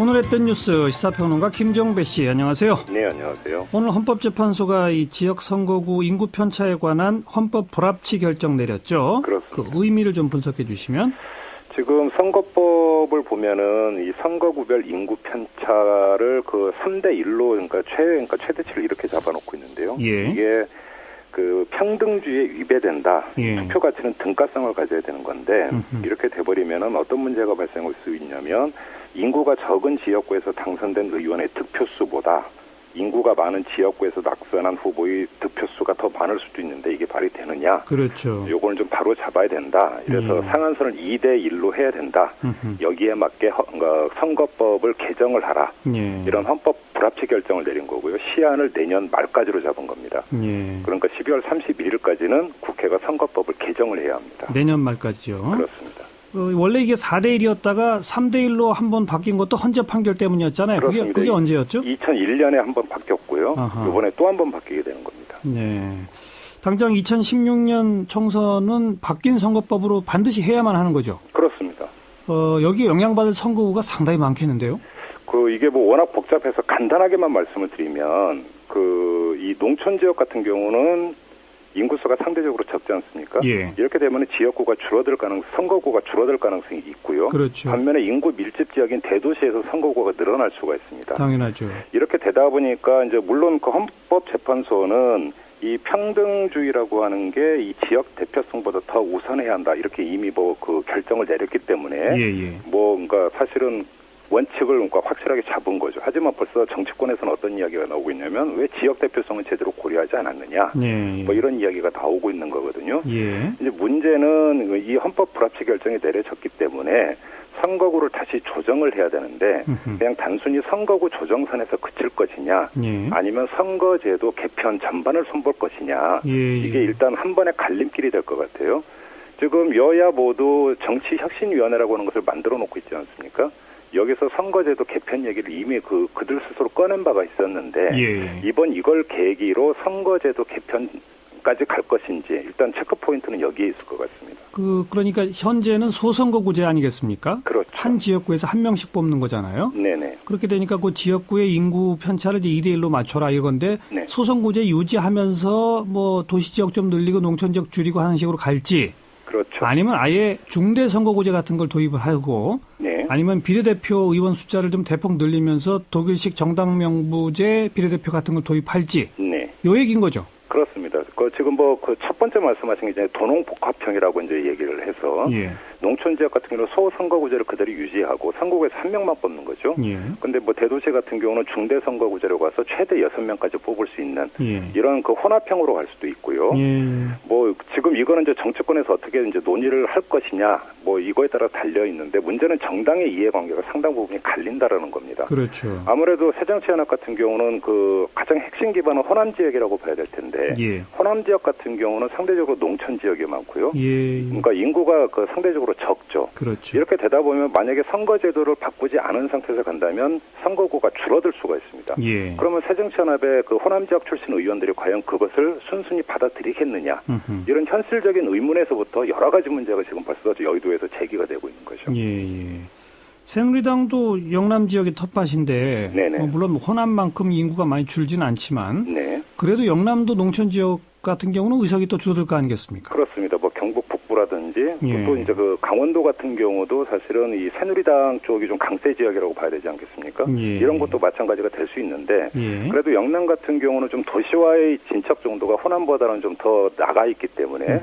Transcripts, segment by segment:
오늘 했던 뉴스 시사평론가 김정배 씨, 안녕하세요. 네, 안녕하세요. 오늘 헌법재판소가 이 지역 선거구 인구 편차에 관한 헌법 불합치 결정 내렸죠. 그렇습니다. 그 의미를 좀 분석해 주시면. 지금 선거법을 보면은 이 선거구별 인구 편차를 그 3대 1로 그러니까 최대치를 이렇게 잡아놓고 있는데요. 예. 이게 그 평등주의에 위배된다. 예. 투표 가치는 등가성을 가져야 되는 건데 이렇게 돼버리면은 어떤 문제가 발생할 수 있냐면 인구가 적은 지역구에서 당선된 의원의 득표수보다 인구가 많은 지역구에서 낙선한 후보의 득표수가 더 많을 수도 있는데 이게 말이 되느냐? 그렇죠. 요거는 좀 바로 잡아야 된다. 이래서 상한선을 2대 1로 해야 된다. 여기에 맞게 선거법을 개정을 하라. 예. 이런 헌법 불합치 결정을 내린 거고요. 시한을 내년 말까지로 잡은 겁니다. 예. 그러니까 12월 31일까지는 국회가 선거법을 개정을 해야 합니다. 내년 말까지요. 그렇습니다. 원래 이게 4대 1이었다가 3대 1로 한번 바뀐 것도 헌재 판결 때문이었잖아요. 그게 언제였죠? 2001년에 한 번 바뀌었고요. 아하. 이번에 또 한 번 바뀌게 되는 겁니다. 네. 당장 2016년 총선은 바뀐 선거법으로 반드시 해야만 하는 거죠. 그렇습니다. 여기에 영향받을 선거구가 상당히 많겠는데요. 이게 뭐 워낙 복잡해서 간단하게만 말씀을 드리면 이 농촌 지역 같은 경우는 인구수가 상대적으로 적지 않습니까? 예. 이렇게 되면 지역구가 선거구가 줄어들 가능성이 있고요. 그렇죠. 반면에 인구 밀집 지역인 대도시에서 선거구가 늘어날 수가 있습니다. 당연하죠. 이렇게 되다 보니까 이제 물론 그 헌법재판소는 이 평등주의라고 하는 게 이 지역 대표성보다 더 우선해야 한다. 이렇게 이미 그 결정을 내렸기 때문에 예. 그러니까 사실은 원칙을 그러니까 확실하게 잡은 거죠. 하지만 벌써 정치권에서는 어떤 이야기가 나오고 있냐면 왜 지역 대표성을 제대로 고려하지 않았느냐. 예. 이런 이야기가 나오고 있는 거거든요. 예. 이제 문제는 이 헌법 불합치 결정이 내려졌기 때문에 선거구를 다시 조정을 해야 되는데 그냥 단순히 선거구 조정선에서 그칠 것이냐 예. 아니면 선거제도 개편 전반을 손볼 것이냐 예. 이게 일단 한 번의 갈림길이 될 것 같아요. 지금 여야 모두 정치혁신위원회라고 하는 것을 만들어 놓고 있지 않습니까? 여기서 선거제도 개편 얘기를 이미 그들 스스로 꺼낸 바가 있었는데 예. 이번 이걸 계기로 선거제도 개편까지 갈 것인지 일단 체크 포인트는 여기에 있을 것 같습니다. 그러니까 현재는 소선거구제 아니겠습니까? 그렇죠. 한 지역구에서 한 명씩 뽑는 거잖아요. 네네. 그렇게 되니까 그 지역구의 인구 편차를 이제 2대 1로 맞춰라 이건데 네. 소선거제 유지하면서 뭐 도시 지역 좀 늘리고 농촌 지역 줄이고 하는 식으로 갈지 그렇죠. 아니면 아예 중대 선거구제 같은 걸 도입을 하고 네. 아니면 비례대표 의원 숫자를 좀 대폭 늘리면서 독일식 정당 명부제 비례대표 같은 걸 도입할지 네. 요 얘기인 거죠. 그렇습니다. 지금 첫 번째 말씀하신 게 이제 도농복합형이라고 이제 얘기를 해서 예. 농촌 지역 같은 경우는 소선거구제를 그대로 유지하고 선거구에서 한 명만 뽑는 거죠. 예. 근데 대도시 같은 경우는 중대 선거구제로 가서 최대 6명까지 뽑을 수 있는 예. 이런 혼합형으로 갈 수도 있고요. 예. 지금 이거는 이제 정치권에서 어떻게 이제 논의를 할 것이냐 이거에 따라 달려 있는데 문제는 정당의 이해관계가 상당 부분이 갈린다라는 겁니다. 그렇죠. 아무래도 새정치연합 같은 경우는 가장 핵심 기반은 호남 지역이라고 봐야 될 텐데 예. 호남 지역 같은 경우는 상대적으로 농촌 지역이 많고요. 예. 그러니까 인구가 상대적으로 적죠. 그렇죠. 이렇게 되다 보면 만약에 선거제도를 바꾸지 않은 상태에서 간다면 선거구가 줄어들 수가 있습니다. 예. 그러면 새정치연합의 호남 지역 출신 의원들이 과연 그것을 순순히 받아들이겠느냐. 이런 현실적인 의문에서부터 여러 가지 문제가 지금 벌써 여의도에서 제기가 되고 있는 거죠. 예. 새누리당도 영남 지역의 텃밭인데 네네. 물론 호남만큼 인구가 많이 줄지는 않지만 네. 그래도 영남도 농촌 지역 같은 경우는 의석이 또 줄어들 거 아니겠습니까? 그렇습니다. 경북 북부라든지 예. 또 이제 강원도 같은 경우도 사실은 이 새누리당 쪽이 좀 강세 지역이라고 봐야 되지 않겠습니까? 예. 이런 것도 마찬가지가 될 수 있는데 예. 그래도 영남 같은 경우는 좀 도시와의 진척 정도가 호남보다는 좀 더 나가 있기 때문에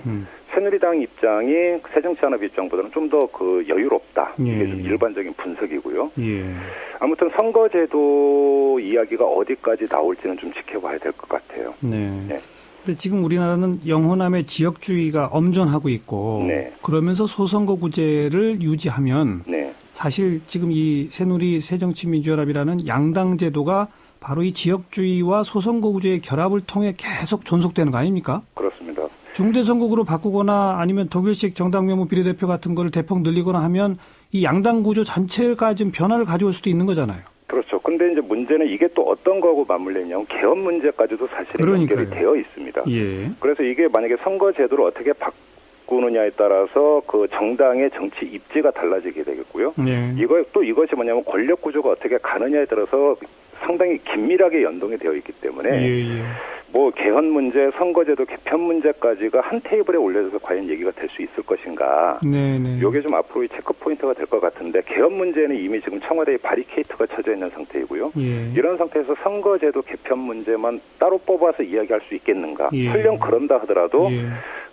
새누리당 입장이 새정치연합 입장보다는 좀 더 여유롭다. 예. 이게 좀 일반적인 분석이고요. 예. 아무튼 선거제도 이야기가 어디까지 나올지는 좀 지켜봐야 될 것 같아요. 네. 네. 근데 지금 우리나라는 영호남의 지역주의가 엄존하고 있고 네. 그러면서 소선거구제를 유지하면 네. 사실 지금 이 새누리 새정치민주연합이라는 양당 제도가 바로 이 지역주의와 소선거구제의 결합을 통해 계속 존속되는 거 아닙니까? 그렇습니다. 중대선거구로 바꾸거나 아니면 독일식 정당명부 비례대표 같은 거를 대폭 늘리거나 하면 이 양당 구조 전체가 좀 변화를 가져올 수도 있는 거잖아요. 그렇죠. 근데 이제 문제는 이게 또 어떤 거하고 맞물리냐면 개헌 문제까지도 사실은 연결이 되어 있습니다. 예. 그래서 이게 만약에 선거제도를 어떻게 바꾸느냐에 따라서 그 정당의 정치 입지가 달라지게 되겠고요. 예. 이것이 뭐냐면 권력 구조가 어떻게 가느냐에 따라서 상당히 긴밀하게 연동이 되어 있기 때문에 예. 뭐 개헌 문제, 선거제도 개편 문제까지가 한 테이블에 올려져서 과연 얘기가 될 수 있을 것인가. 네네. 이게 좀 앞으로의 체크 포인트가 될 것 같은데 개헌 문제는 이미 지금 청와대에 바리케이트가 쳐져 있는 상태이고요. 예. 이런 상태에서 선거제도 개편 문제만 따로 뽑아서 이야기할 수 있겠는가. 예. 설령 그런다 하더라도 예.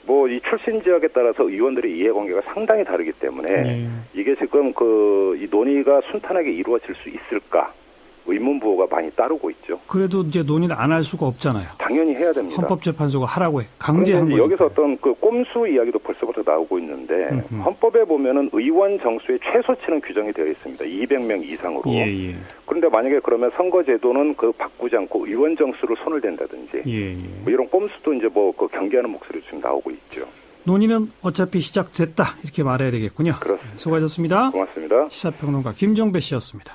뭐 이 출신 지역에 따라서 의원들의 이해관계가 상당히 다르기 때문에 예. 이게 지금 이 논의가 순탄하게 이루어질 수 있을까 의문부호가 많이 따르고 있죠. 그래도 이제 논의를 안 할 수가 없잖아요. 당연히 해야 됩니다. 헌법재판소가 하라고 해. 강제한 그런데 거니까. 여기서 어떤 그 꼼수 이야기도 벌써부터 나오고 있는데 헌법에 보면은 의원 정수의 최소치는 규정이 되어 있습니다. 200명 이상으로. 예. 그런데 만약에 그러면 선거제도는 그 바꾸지 않고 의원 정수를 손을 댄다든지 예. 뭐 이런 꼼수도 이제 뭐 그 경계하는 목소리 지금 나오고 있죠. 논의는 어차피 시작됐다 이렇게 말해야 되겠군요. 그렇습니다. 수고하셨습니다. 고맙습니다. 시사평론가 김종배 씨였습니다.